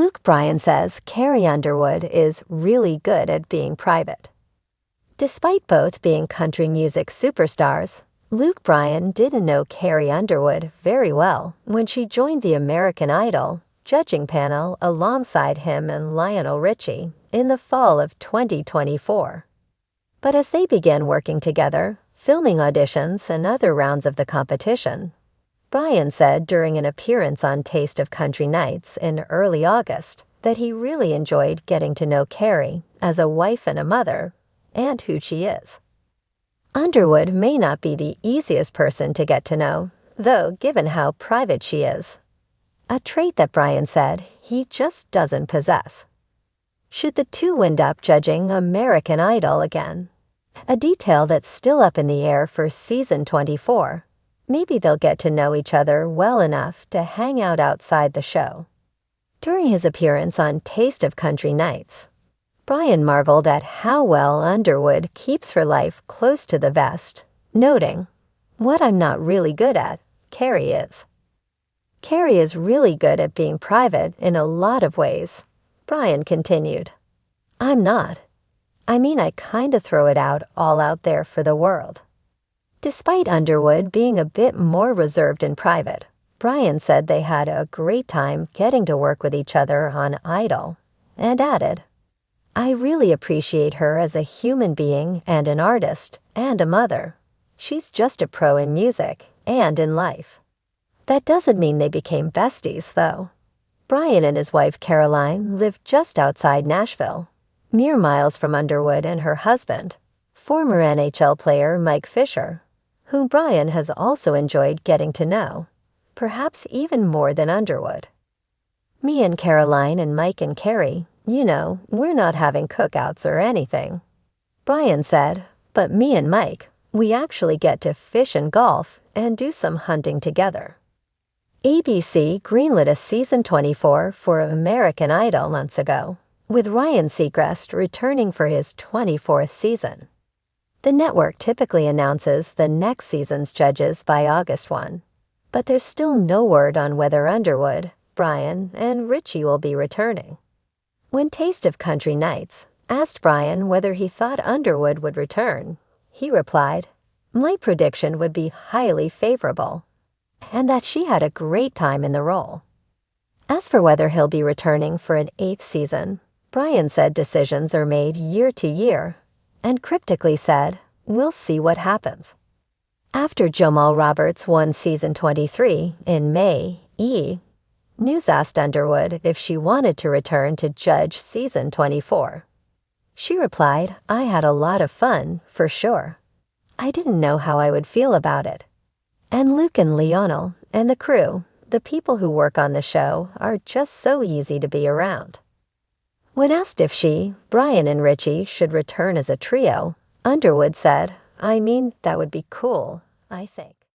Luke Bryan says Carrie Underwood is really good at being private. Despite both being country music superstars, Luke Bryan didn't know Carrie Underwood very well when she joined the American Idol judging panel alongside him and Lionel Richie in the fall of 2024. But as they began working together, filming auditions and other rounds of the competition, Bryan said during an appearance on Taste of Country Nights in early August that he really enjoyed getting to know Carrie as a wife and a mother, and who she is. Underwood may not be the easiest person to get to know, though given how private she is, a trait that Bryan said he just doesn't possess. Should the two end up judging American Idol again, a detail that's still up in the air for season 24, maybe they'll get to know each other well enough to hang out outside the show. During his appearance on Taste of Country Nights, Bryan marveled at how well Underwood keeps her life close to the vest, noting, "What I'm not really good at, Carrie is." Carrie is really good at being private in a lot of ways, Bryan continued. I'm not. I mean, I kinda throw it all out there for the world. Despite Underwood being a bit more reserved and private, Bryan said they had a great time getting to work with each other on Idol, and added, I really appreciate her as a human being and an artist and a mother. She's just a pro in music and in life. That doesn't mean they became besties, though. Bryan and his wife Caroline live just outside Nashville, mere miles from Underwood and her husband, former NHL player Mike Fisher, whom Bryan has also enjoyed getting to know, perhaps even more than Underwood. Me and Caroline and Mike and Carrie, we're not having cookouts or anything. Bryan said, but me and Mike, we actually get to fish and golf and do some hunting together. ABC greenlit a season 24 for American Idol months ago, with Ryan Seacrest returning for his 24th season. The network typically announces the next season's judges by August 1, but there's still no word on whether Underwood, Bryan, and Richie will be returning. When Taste of Country Nights asked Bryan whether he thought Underwood would return, he replied, my prediction would be highly favorable, and that she had a great time in the role. As for whether he'll be returning for an 8th season, Bryan said decisions are made year to year, and cryptically said, we'll see what happens. After Jamal Roberts won season 23 in May, News asked Underwood if she wanted to return to judge season 24. She replied, I had a lot of fun, for sure. I didn't know how I would feel about it. And Luke and Lionel and the crew, the people who work on the show, are just so easy to be around. When asked if she, Bryan, and Richie should return as a trio, Underwood said, I mean, that would be cool, I think.